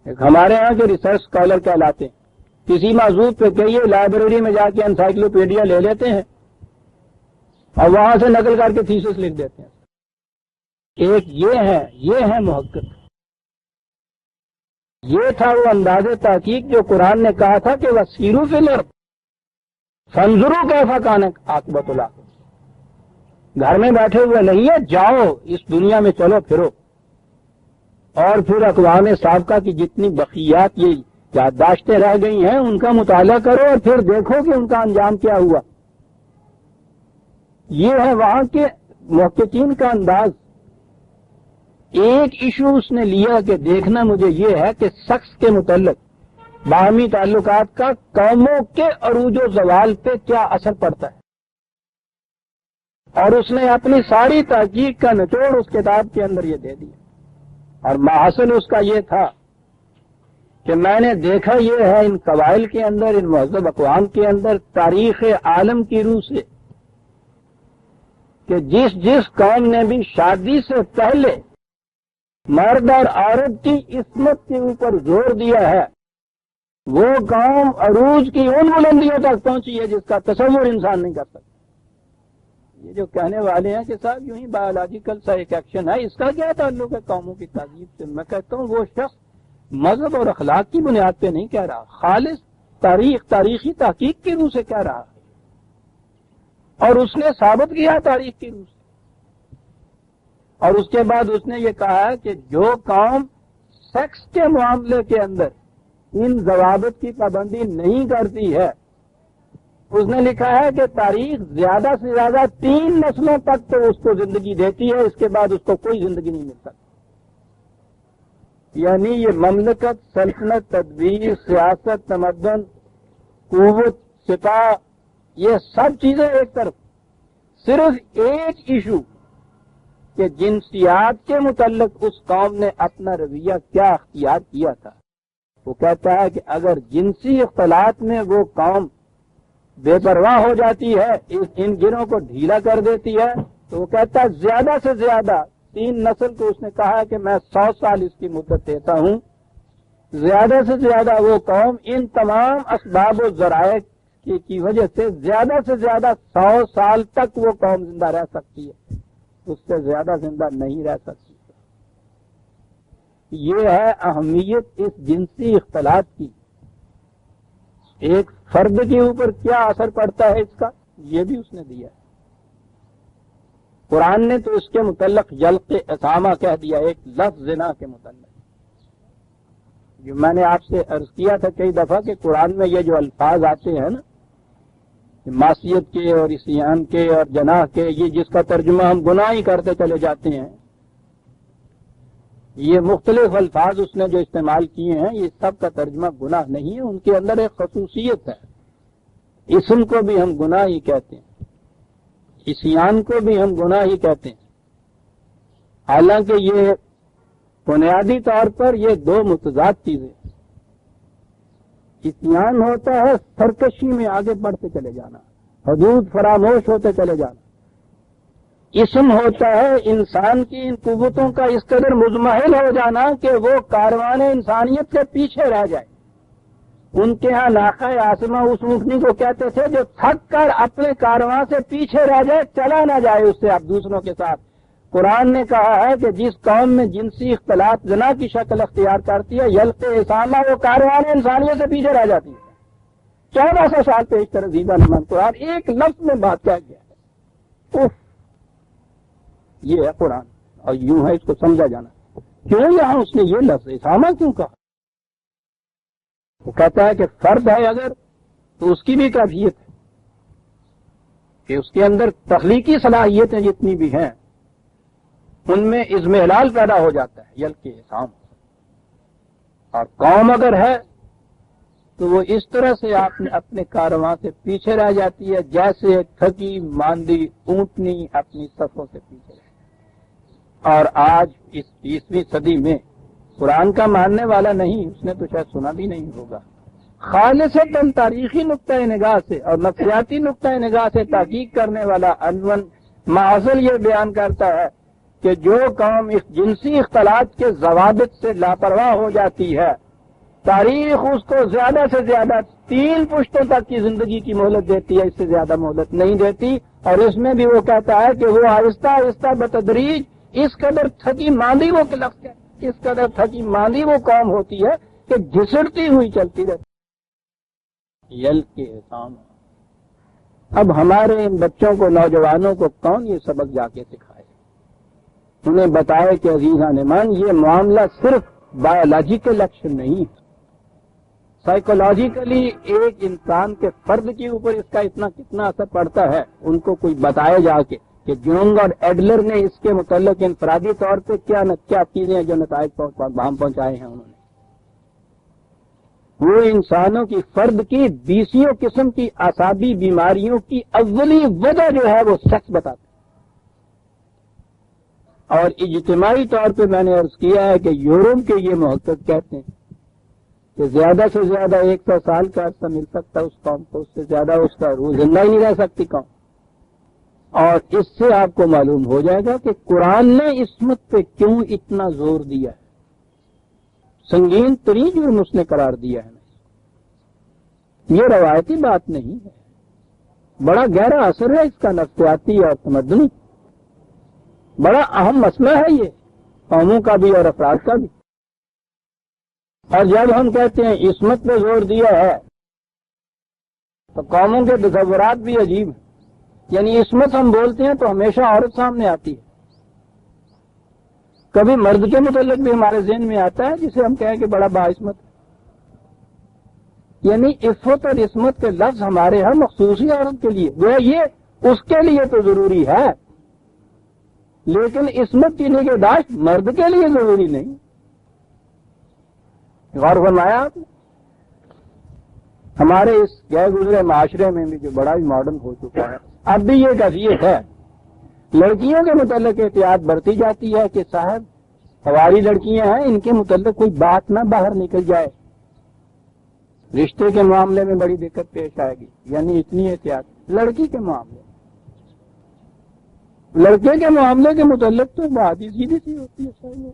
ہمارے ہاں کے ریسرچ اسکالر کہلاتے ہیں. کسی موضوع پہ کہیے لائبریری میں جا کے انسائکلوپیڈیا لے لیتے ہیں اور وہاں سے نقل کر کے تھیسس لکھ دیتے ہیں. ایک یہ ہے محقق. یہ تھا وہ انداز تحقیق جو قرآن نے کہا تھا کہ وسیروا فی الارض فانظروا کیف کان عاقبۃ العاقبۃ. گھر میں بیٹھے ہوئے نہیں ہے، جاؤ اس دنیا میں چلو پھرو، اور پھر اقوام سابقہ کی جتنی بقیات یہ یادداشتیں رہ گئی ہیں ان کا مطالعہ کرو اور پھر دیکھو کہ ان کا انجام کیا ہوا. یہ ہے وہاں کے محققین کا انداز. ایک ایشو اس نے لیا کہ دیکھنا مجھے یہ ہے کہ شخص کے متعلق باہمی تعلقات کا قوموں کے عروج و زوال پہ کیا اثر پڑتا ہے، اور اس نے اپنی ساری تحقیق کا نچوڑ اس کتاب کے اندر یہ دے دیا. اور محاصل اس کا یہ تھا کہ میں نے دیکھا یہ ہے ان قبائل کے اندر، ان مہذب اقوام کے اندر تاریخ عالم کی روح سے کہ جس قوم نے بھی شادی سے پہلے مرد اور عورت کی عصمت کے اوپر زور دیا ہے وہ قوم عروج کی ان بلندیوں تک پہنچی ہے جس کا تصور انسان نہیں کر سکتا. یہ جو کہنے والے ہیں کہ صاحب یوں ہی بایولوجیکل سا ایک ایکشن ہے، اس کا کیا تعلق ہے قوموں کی تہذیب سے؟ میں کہتا ہوں وہ شخص مذہب اور اخلاق کی بنیاد پہ نہیں کہہ رہا، خالص تاریخی تحقیق کی روح سے کہہ رہا، اور اس نے ثابت کیا تاریخ کی روح سے. اور اس کے بعد اس نے یہ کہا ہے کہ جو قوم سیکس کے معاملے کے اندر ان ضوابط کی پابندی نہیں کرتی ہے، اس نے لکھا ہے کہ تاریخ زیادہ سے زیادہ 3 نسلوں تک تو اس کو زندگی دیتی ہے، اس کے بعد اس کو کوئی زندگی نہیں مل سکتی. یعنی یہ مملکت، سلطنت، تدبیر، سیاست، تمدن، قوت، سپاہ، یہ سب چیزیں ایک طرف، صرف ایک ایشو کہ جنسیات کے متعلق اس قوم نے اپنا رویہ کیا اختیار کیا تھا. وہ کہتا ہے کہ اگر جنسی اختلاط میں وہ قوم بے پرواہ ہو جاتی ہے، ان گروہوں کو ڈھیلا کر دیتی ہے، تو وہ کہتا ہے زیادہ سے زیادہ 3 نسل کو اس نے کہا کہ میں 100 سال اس کی مدت دیتا ہوں. زیادہ سے زیادہ وہ قوم ان تمام اسباب و ذرائع کی وجہ سے زیادہ 100 سال تک وہ قوم زندہ رہ سکتی ہے، اس سے زیادہ زندہ نہیں رہ سکتی. یہ ہے اہمیت اس جنسی اختلاط کی. ایک فرد کے اوپر کیا اثر پڑتا ہے اس کا، یہ بھی اس نے دیا ہے. قرآن نے تو اس کے متعلق یلق اسامہ کہہ دیا، ایک لفظ زنا کے متعلق. جو میں نے آپ سے عرض کیا تھا کئی دفعہ کہ قرآن میں یہ جو الفاظ آتے ہیں نا، معصیت کے اور عصیان کے اور جناح کے، یہ جس کا ترجمہ ہم گناہ ہی کرتے چلے جاتے ہیں، یہ مختلف الفاظ اس نے جو استعمال کیے ہیں یہ سب کا ترجمہ گناہ نہیں ہے. ان کے اندر ایک خصوصیت ہے، اسم کو بھی ہم گناہ ہی کہتے ہیں، عصیان کو بھی ہم گناہ ہی کہتے ہیں، حالانکہ یہ بنیادی طور پر یہ 2 متضاد چیزیں. عصیان ہوتا ہے سرکشی میں آگے بڑھتے چلے جانا، حدود فراموش ہوتے چلے جانا. اسم ہوتا ہے انسان کی ان قوتوں کا اس قدر مزمحل ہو جانا کہ وہ کاروان انسانیت سے پیچھے رہ جائے. ان کے ہاں ناقہ آسمہ اس اونٹنی کو کہتے تھے جو تھک کر اپنے کارواں سے پیچھے رہ جائے، چلا نہ جائے اس سے اب دوسروں کے ساتھ. قرآن نے کہا ہے کہ جس قوم میں جنسی اختلاط زنا کی شکل اختیار کرتی ہے، یلق اسامہ، وہ کاروان انسانیت سے پیچھے رہ جاتی ہے. 1400 سال پہ اس طرح زیبا نمان قرآن ایک لفظ میں بات کہہ گیا ہے. اف، یہ ہے قرآن، اور یوں ہے اس کو سمجھا جانا. کیوں یہاں اس نے یہ لفظ اسامہ کیوں کہا؟ وہ کہتا ہے کہ فرد ہے اگر تو اس کی بھی کیفیت ہے کہ اس کے اندر تخلیقی صلاحیتیں جتنی بھی ہیں ان میں اضمحلال پیدا ہو جاتا ہے، یلق اسام. اور قوم اگر ہے تو وہ اس طرح سے اپنے کارواں سے پیچھے رہ جاتی ہے جیسے تھکی ماندی اونٹنی اپنی صفوں سے پیچھے رہتی. اور آج اس 20ویں صدی میں قرآن کا ماننے والا نہیں، اس نے تو شاید سنا بھی نہیں ہوگا، خالصتاً تاریخی نقطۂ نگاہ سے اور نفسیاتی نقطۂ نگاہ سے تحقیق کرنے والا انون معزل یہ بیان کرتا ہے کہ جو قوم اس جنسی اختلاط کے ضوابط سے لاپرواہ ہو جاتی ہے، تاریخ اس کو زیادہ سے زیادہ 3 پشتوں تک کی زندگی کی مہلت دیتی ہے، اس سے زیادہ مہلت نہیں دیتی. اور اس میں بھی وہ کہتا ہے کہ وہ آہستہ آہستہ بتدریج اس قدر تھکی ماندی وہ لفظ ہے، اس قدر تھکی ماندی وہ قوم ہوتی ہے کہ گھسڑتی ہوئی چلتی رہتی یل کے احسان۔ اب ہمارے ان بچوں کو، نوجوانوں کو کون یہ سبق جا کے سکھائے؟ انہیں بتائے کہ عزیزان ایمان، یہ معاملہ صرف بایولوجیکل ایکشن نہیں ہے، سائیکولوجیکلی ایک انسان کے فرد کے اوپر اس کا اتنا کتنا اثر پڑتا ہے، ان کو کوئی بتائے جا کے کہ جونگ اور ایڈلر نے اس کے متعلق انفرادی طور پہ کیا چیزیں جو نتائج پہنچائے ہیں انہوں نے۔ وہ انسانوں کی فرد کی 20 قسم کی اعصابی بیماریوں کی اولی وجہ جو ہے وہ سیکس بتاتے ہیں۔ اور اجتماعی طور پہ میں نے عرض کیا ہے کہ یورپ کے یہ محقق کہتے ہیں کہ زیادہ سے زیادہ 100 سال کا عرصہ مل سکتا ہے اس قوم کو، اس سے زیادہ اس کا روح زندہ ہی نہیں رہ سکتی قوم۔ اور اس سے آپ کو معلوم ہو جائے گا کہ قرآن نے عصمت پہ کیوں اتنا زور دیا ہے، سنگین ترین جرم اس نے قرار دیا ہے۔ یہ روایتی بات نہیں ہے، بڑا گہرا اثر ہے اس کا نفسیاتی اور تمدنی، بڑا اہم مسئلہ ہے یہ، قوموں کا بھی اور افراد کا بھی۔ اور جب ہم کہتے ہیں عصمت پہ زور دیا ہے تو قوموں کے تصورات بھی عجیب ہیں، یعنی عصمت ہم بولتے ہیں تو ہمیشہ عورت سامنے آتی ہے، کبھی مرد کے متعلق بھی ہمارے ذہن میں آتا ہے جسے ہم کہیں کہ بڑا باعصمت ہے، یعنی عفت اور عصمت کے لفظ ہمارے ہاں مخصوصی عورت کے لیے، وہ یہ اس کے لیے تو ضروری ہے، لیکن عصمت کی نگہداشت مرد کے لیے ضروری نہیں۔ غور فرمایا آپ نے؟ ہمارے اس گئے گزرے معاشرے میں بھی جو بڑا ہی ماڈرن ہو چکا ہے، اب بھی یہ کیفیت ہے، لڑکیوں کے متعلق احتیاط برتی جاتی ہے کہ صاحب ہماری لڑکیاں ہیں، ان کے متعلق کوئی بات نہ باہر نکل جائے، رشتے کے معاملے میں بڑی دقت پیش آئے گی، یعنی اتنی احتیاط لڑکی کے معاملے، لڑکے کے معاملے کے متعلق تو بات ہی سیدھی سی ہوتی ہے صحیح۔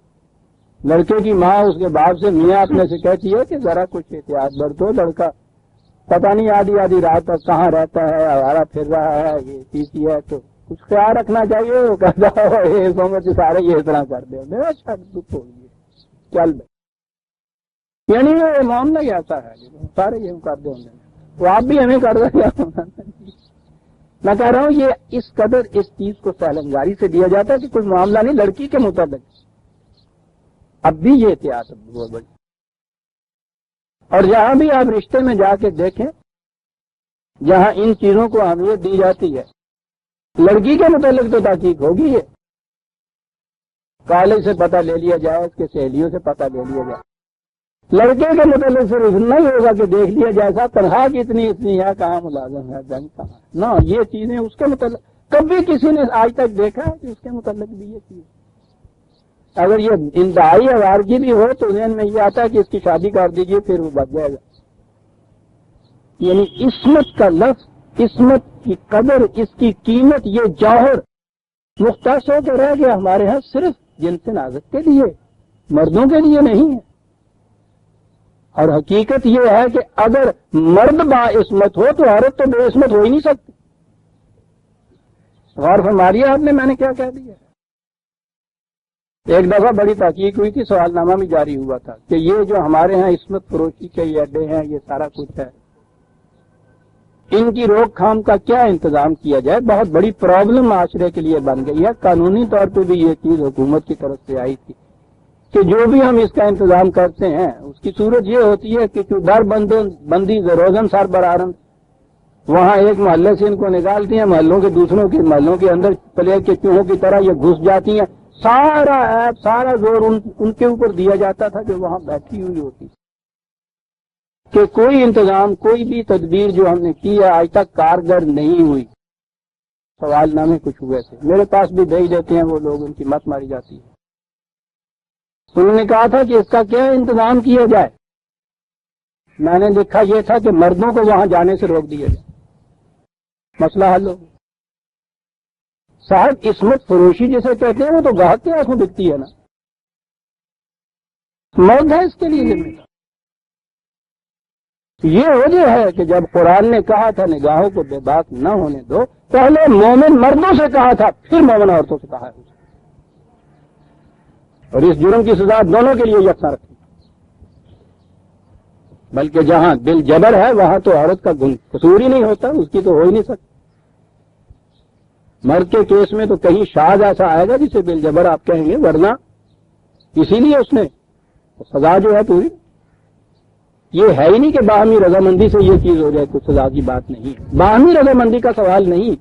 لڑکے کی ماں اس کے باپ سے میاں اپنے سے کہتی ہے کہ ذرا کچھ احتیاط برتو، لڑکا پتہ نہیں آدھی رات تک کہاں رہتا ہے، آوارہ پھر رہا ہے، یہ چیز ہے، تو کچھ خیال رکھنا چاہیے۔ وہ کہتا ہے سومت سارے یہ اس طرح کر دے، میرا شک دکھ ہو گئی چل بھائی، یعنی یہ معاملہ ہی ایسا ہے سارے یہ کر دیں گے، تو آپ بھی ہمیں کر دیں گے۔ میں کہہ رہا ہوں یہ اس قدر اس چیز کو سہلنگاری سے دیا جاتا ہے کہ کوئی معاملہ نہیں لڑکی کے متعلق، اب بھی یہ احتیاط ہے بہت بڑی۔ اور جہاں بھی آپ رشتے میں جا کے دیکھیں جہاں ان چیزوں کو اہمیت دی جاتی ہے، لڑکی کے متعلق تو تحقیق ہوگی، ہے کالج سے پتہ لے لیا جائے، اس کے سہیلیوں سے پتہ لے لیا جائے، لڑکے کے متعلق صرف اتنا ہی ہوگا کہ دیکھ لیا جائے صاحب تنخواہ کتنی اتنی ہے، کہاں ملازم ہے، بینک کہاں، نہ یہ چیزیں اس کے متعلق کبھی کسی نے آج تک دیکھا ہے کہ اس کے متعلق بھی یہ چیز، اگر یہ انتہائی آوارگی بھی ہو تو ذہن میں یہ آتا ہے کہ اس کی شادی کر دیجئے، پھر وہ بچ جائے گا۔ یعنی عصمت کا لفظ، عصمت کی قدر، اس کی قیمت، یہ جوہر مختص ہو کے رہ گیا ہمارے ہاں صرف جنس نازک کے لیے، مردوں کے لیے نہیں ہے۔ اور حقیقت یہ ہے کہ اگر مرد با عصمت ہو تو عورت تو بے عصمت ہو ہی نہیں سکتی۔ غور فرمائیے آپ نے میں نے کیا کہہ دیا۔ ایک دفعہ بڑی تحقیق ہوئی تھی، سوال نامہ بھی جاری ہوا تھا کہ یہ جو ہمارے ہاں عصمت فروشی کے یہ اڈے ہیں، یہ سارا کچھ ہے، ان کی روک تھام کا کیا انتظام کیا جائے۔ بہت بڑی پرابلم معاشرے کے لیے بن گئی ہے، قانونی طور پہ بھی یہ چیز حکومت کی طرف سے آئی تھی کہ جو بھی ہم اس کا انتظام کرتے ہیں اس کی صورت یہ ہوتی ہے کہ در بندی روزن سر برآرند، وہاں ایک محلے سے ان کو نکالتی ہیں، محلوں کے دوسروں کے محلوں کے اندر پلیگ کے چوہوں کی طرح یہ گھس جاتی ہیں، سارا عیب سارا زور ان کے اوپر دیا جاتا تھا جو وہاں بیٹھی ہوئی ہوتی، کہ کوئی انتظام کوئی بھی تدبیر جو ہم نے کی ہے آج تک کارگر نہیں ہوئی۔ سوال نامے کچھ ہوئے تھے، میرے پاس بھی بھیج دیتے ہیں وہ لوگ، ان کی مت ماری جاتی ہے۔ انہوں نے کہا تھا کہ اس کا کیا انتظام کیا جائے، میں نے لکھا یہ تھا کہ مردوں کو وہاں جانے سے روک دیا جائے، مسئلہ حل ہو۔ صاحب عصمت فروشی جسے کہتے ہیں وہ تو گاہک کے ہاتھوں بکتی ہے نا، مرد ہے اس کے لیے ذمہ دار۔ یہ وجہ ہے کہ جب قرآن نے کہا تھا نگاہوں کو بے باک نہ ہونے دو، پہلے مومن مردوں سے کہا تھا، پھر مومن عورتوں سے کہا ہے، اور اس جرم کی سزا دونوں کے لیے یکساں رکھی، بلکہ جہاں دل جبر ہے وہاں تو عورت کا قصور ہی نہیں ہوتا، اس کی تو ہو ہی نہیں سکتی۔ مرد کے کیس میں تو کہیں شاذ ایسا آئے گا جسے بل جبر آپ کہیں گے، ورنہ اسی لیے اس نے سزا جو ہے پوری، یہ ہے ہی نہیں کہ باہمی رضامندی سے یہ چیز ہو جائے، کچھ سزا کی بات نہیں، باہمی رضامندی کا سوال نہیں،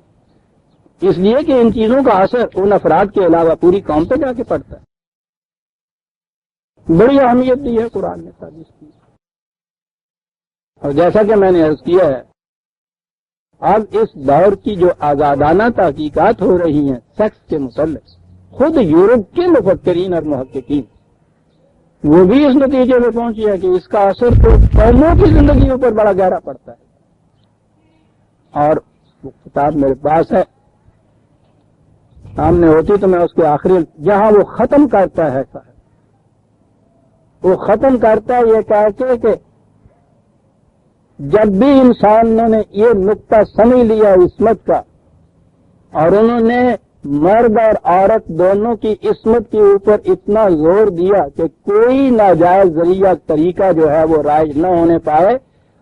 اس لیے کہ ان چیزوں کا اثر ان افراد کے علاوہ پوری قوم پہ جا کے پڑتا ہے۔ بڑی اہمیت دی ہے قرآن نے سازش کی، اور جیسا کہ میں نے عرض کیا ہے، اب اس دور کی جو آزادانہ تحقیقات ہو رہی ہیں سیکس کے متعلق، خود یورپ کے مفکرین اور محققین وہ بھی اس نتیجے میں پہنچے ہیں کہ اس کا اثر تو قوموں کی زندگیوں پر بڑا گہرا پڑتا ہے۔ اور وہ کتاب میرے پاس ہے، سامنے ہوتی تو میں اس کے آخری جہاں وہ ختم کرتا ہے وہ ختم کرتا ہے یہ کہہ کے کہ جب بھی انسانوں نے یہ نقطہ سمجھ لیا عصمت کا، اور انہوں نے مرد اور عورت دونوں کی عصمت کے اوپر اتنا زور دیا کہ کوئی ناجائز ذریعہ طریقہ جو ہے وہ رائج نہ ہونے پائے،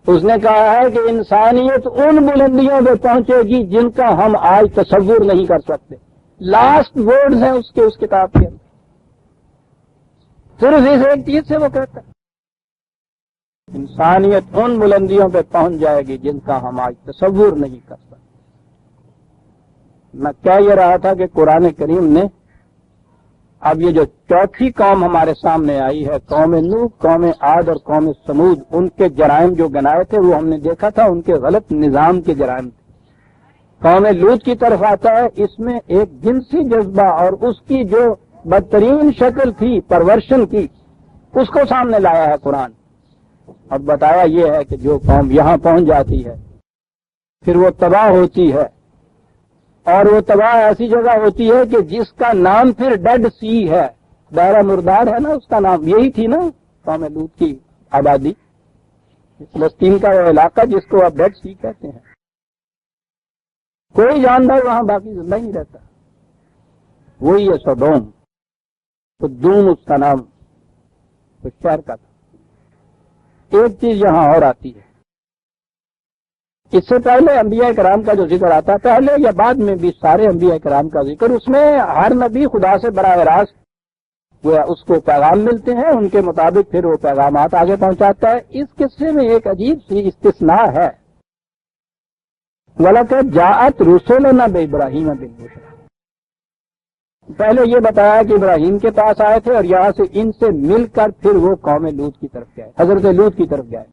اس نے کہا ہے کہ انسانیت ان بلندیوں پہ پہنچے گی جن کا ہم آج تصور نہیں کر سکتے۔ لاسٹ ورڈز ہیں اس کتاب کے اندر، صرف اس ایک چیز سے وہ کہتا ہے انسانیت ان بلندیوں پہ پہنچ جائے گی جن کا ہم آج تصور نہیں کر سکتے۔ میں کہہ یہ رہا تھا کہ قرآن کریم نے اب یہ جو چوتھی قوم ہمارے سامنے آئی ہے، قوم نوح، قوم عاد اور قوم سمود، ان کے جرائم جو گنائے تھے وہ ہم نے دیکھا تھا، ان کے غلط نظام کے جرائم تھے۔ قوم لوط کی طرف آتا ہے، اس میں ایک جنسی جذبہ اور اس کی جو بدترین شکل تھی پرورشن کی، اس کو سامنے لایا ہے قرآن، اور بتایا یہ ہے کہ جو قوم یہاں پہنچ جاتی ہے پھر وہ تباہ ہوتی ہے، اور وہ تباہ ایسی جگہ ہوتی ہے کہ جس کا نام پھر ڈیڈ سی ہے، دائرہ مردار ہے نا، اس کا نام یہی تھی نا قوم لوط کی آبادی، فلسطین کا وہ علاقہ جس کو آپ ڈیڈ سی کہتے ہیں، کوئی جاندار وہاں باقی زندہ ہی نہیں رہتا، وہی ہے سودوم، تو دوم اس کا نام اس شہر کا تھا۔ ایک چیز یہاں اور آتی ہے، اس سے پہلے انبیاء کرام کا جو ذکر آتا ہے، پہلے یا بعد میں بھی سارے انبیاء کرام کا ذکر، اس میں ہر نبی خدا سے براہ راست اس کو پیغام ملتے ہیں، ان کے مطابق پھر وہ پیغامات آگے پہنچاتا ہے۔ اس قصے میں ایک عجیب سی استثناء ہے، وَلَقَدْ جَاءَتْ رُسُلُنَا بِإِبْرَاهِيمَ بِالْبُشْرَىٰ، پہلے یہ بتایا کہ ابراہیم کے پاس آئے تھے اور یہاں سے ان سے مل کر پھر وہ قوم لوط کی طرف گئے، حضرت لوط کی طرف گئے،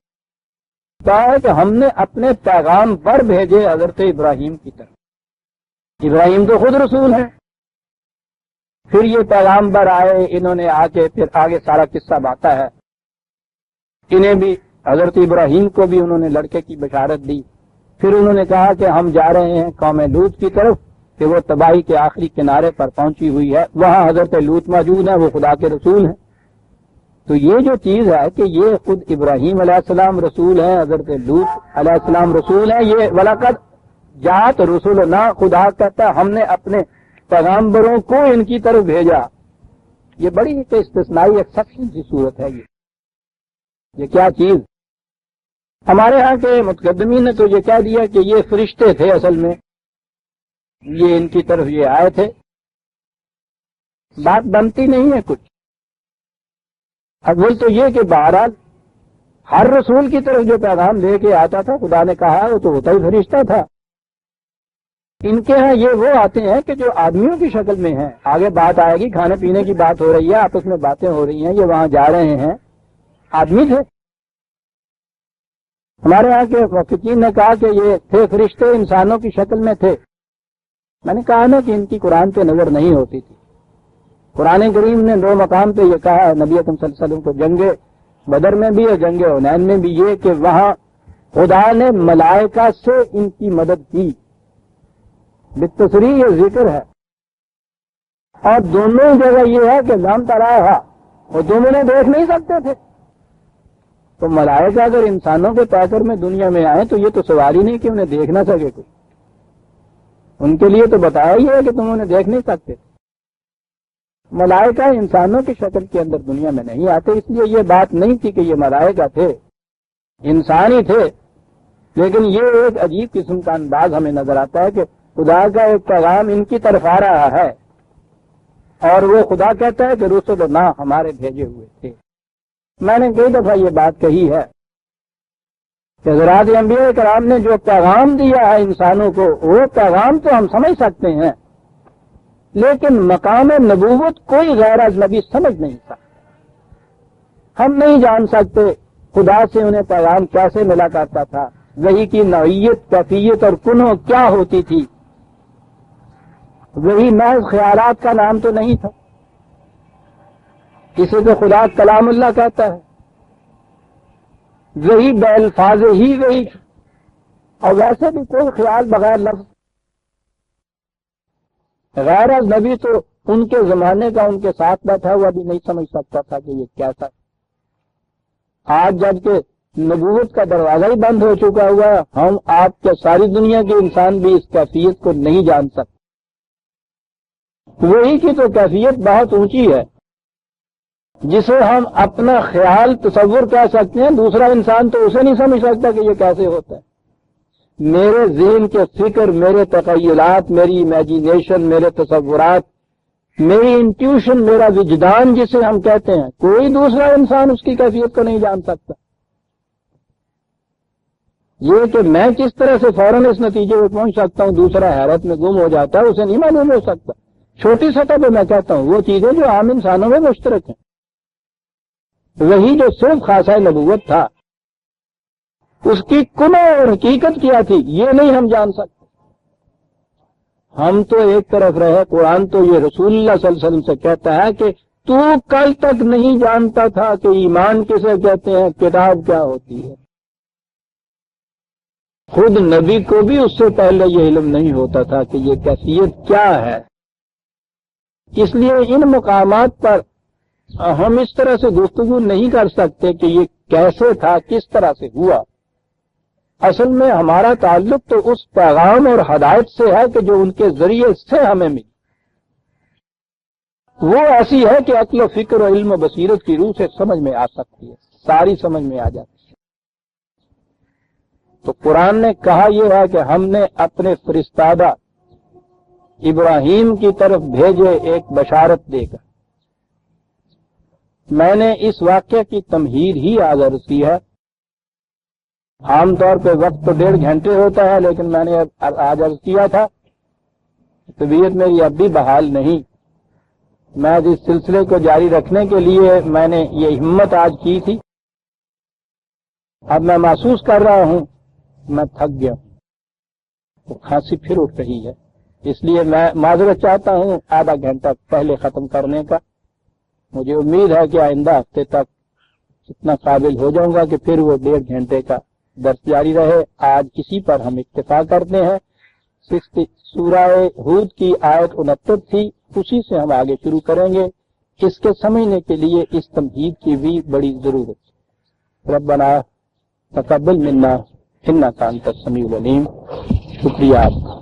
کہا ہے کہ ہم نے اپنے پیغام پر بھیجے حضرت ابراہیم کی طرف، ابراہیم تو خود رسول ہے، پھر یہ پیغام پر آئے، انہوں نے آ کے پھر آگے سارا قصہ باتا ہے، انہیں بھی حضرت ابراہیم کو بھی انہوں نے لڑکے کی بشارت دی، پھر انہوں نے کہا کہ ہم جا رہے ہیں قوم لوط کی طرف، کہ وہ تباہی کے آخری کنارے پر پہنچی ہوئی ہے، وہاں حضرت لوط موجود ہیں، وہ خدا کے رسول ہیں۔ تو یہ جو چیز ہے کہ یہ خود ابراہیم علیہ السلام رسول ہیں، حضرت لوط علیہ السلام رسول ہیں، یہ وَلَقَدْ جَاءَتْ رُسُلُنَا، خدا کہتا ہے ہم نے اپنے پیغامبروں کو ان کی طرف بھیجا۔ یہ بڑی ایک استثنائی ایکسیپشن کی صورت ہے، یہ کیا چیز؟ ہمارے ہاں کے متقدمین نے تو یہ کہہ دیا کہ یہ فرشتے تھے، اصل میں یہ ان کی طرف یہ آئے تھے، بات بنتی نہیں ہے کچھ۔ اول تو یہ کہ بہرحال ہر رسول کی طرف جو پیغام لے کے آتا تھا، خدا نے کہا وہ تو ہوتا ہی فرشتہ تھا۔ ان کے ہاں یہ وہ آتے ہیں کہ جو آدمیوں کی شکل میں ہیں، آگے بات آئے گی، کھانے پینے کی بات ہو رہی ہے، آپس میں باتیں ہو رہی ہیں، یہ وہاں جا رہے ہیں، آدمی تھے۔ ہمارے یہاں کے محققین نے کہا کہ یہ تھے فرشتے، انسانوں کی شکل میں تھے۔ میں نے کہا نا کہ ان کی قرآن پہ نظر نہیں ہوتی تھی۔ قرآن کریم نے 2 مقام پہ یہ کہا ہے نبی اکرم صلی اللہ علیہ وسلم کو، جنگ بدر میں بھی اور جنگ حنین میں بھی، یہ کہ وہاں خدا نے ملائکہ سے ان کی مدد کی، بالتصریح یہ ذکر ہے، اور دونوں جگہ یہ ہے کہ لم تراها، اور دونوں نے دیکھ نہیں سکتے تھے، تو ملائکہ اگر انسانوں کے پیکر میں دنیا میں آئے تو یہ تو سوال ہی نہیں کہ انہیں دیکھ نہ سکے کوئی. ان کے لیے تو بتایا ہی ہے کہ تم انہیں دیکھ نہیں سکتے. ملائکہ انسانوں کی شکل کے اندر دنیا میں نہیں آتے، اس لیے یہ بات نہیں تھی کہ یہ ملائکہ تھے، انسان ہی تھے. لیکن یہ ایک عجیب قسم کا انداز ہمیں نظر آتا ہے کہ خدا کا ایک پیغام ان کی طرف آ رہا ہے اور وہ خدا کہتا ہے کہ رسل نہ ہمارے بھیجے ہوئے تھے. میں نے کئی دفعہ یہ بات کہی ہے کہ حضرات انبیاء کرام نے جو پیغام دیا ہے انسانوں کو، وہ پیغام تو ہم سمجھ سکتے ہیں، لیکن مقام نبوت کوئی غیر اجنبی سمجھ نہیں سکتا. ہم نہیں جان سکتے خدا سے انہیں پیغام کیسے ملا کرتا تھا، وحی کی نوعیت، کیفیت اور کنو کیا ہوتی تھی. وہی محض خیالات کا نام تو نہیں تھا. کسی کو خدا کلام اللہ کہتا ہے، وہی بالفاظ ہی وہی، اور ویسے بھی کوئی خیال بغیر لفظ. غیر اجنبی تو ان کے زمانے کا ان کے ساتھ بیٹھا ہوا بھی نہیں سمجھ سکتا تھا کہ یہ کیسا ہے. آج جب کہ نبوت کا دروازہ ہی بند ہو چکا ہوا ہے، ہم آپ کے ساری دنیا کے انسان بھی اس کیفیت کو نہیں جان سکتے. وہی کی تو کیفیت بہت اونچی ہے جسے ہم اپنا خیال تصور کہہ سکتے ہیں، دوسرا انسان تو اسے نہیں سمجھ سکتا کہ یہ کیسے ہوتا ہے. میرے ذہن کے فکر، میرے تخیلات، میری امیجینیشن، میرے تصورات، میری انٹیوشن، میرا وجدان جسے ہم کہتے ہیں، کوئی دوسرا انسان اس کی کیفیت کو نہیں جان سکتا. یہ کہ میں کس طرح سے فوراً اس نتیجے پہ پہنچ سکتا ہوں دوسرا حیرت میں گم ہو جاتا ہے، اسے نہیں معلوم ہو سکتا. چھوٹی سطح پہ میں کہتا ہوں وہ چیزیں جو عام انسانوں میں مشترک ہیں، وہی جو صرف خاصہ نبوت تھا، اس کی کنو اور حقیقت کیا تھی یہ نہیں ہم جان سکتے. ہم تو ایک طرف رہے، قرآن تو یہ رسول اللہ صلی اللہ علیہ وسلم سے کہتا ہے کہ تو کل تک نہیں جانتا تھا کہ ایمان کسے کہتے ہیں، کتاب کیا ہوتی ہے. خود نبی کو بھی اس سے پہلے یہ علم نہیں ہوتا تھا کہ یہ کیفیت کیا ہے. اس لیے ان مقامات پر ہم اس طرح سے گفتگو نہیں کر سکتے کہ یہ کیسے تھا، کس طرح سے ہوا. اصل میں ہمارا تعلق تو اس پیغام اور ہدایت سے ہے کہ جو ان کے ذریعے سے ہمیں ملی. وہ ایسی ہے کہ عقل و فکر و علم و بصیرت کی روح سے سمجھ میں آ سکتی ہے، ساری سمجھ میں آ جاتی ہے. تو قرآن نے کہا یہ ہے کہ ہم نے اپنے فرستادہ ابراہیم کی طرف بھیجے ایک بشارت دے کر. میں نے اس واقعے کی تمہید ہی آج عرض کی ہے. عام طور پہ وقت تو 1.5 گھنٹے ہوتا ہے، لیکن میں نے آج عرض کیا تھا طبیعت میری اب بھی بحال نہیں. میں اس سلسلے کو جاری رکھنے کے لیے میں نے یہ ہمت آج کی تھی. اب میں محسوس کر رہا ہوں میں تھک گیا ہوں، تو کھانسی پھر اٹھ رہی ہے، اس لیے میں معذرت چاہتا ہوں آدھا گھنٹہ پہلے ختم کرنے کا. مجھے امید ہے کہ آئندہ ہفتے تک اتنا قابل ہو جاؤں گا کہ پھر وہ 1.5 گھنٹے کا درس جاری رہے. آج اسی پر ہم اکتفا کرتے ہیں. سورہ ہود کی آیت 69 تھی، اسی سے ہم آگے شروع کریں گے. اس کے سمجھنے کے لیے اس تمہید کی بھی بڑی ضرورت ہے. ربنا تقبل منا انک انت السمیع العلیم. شکریہ آپ کا.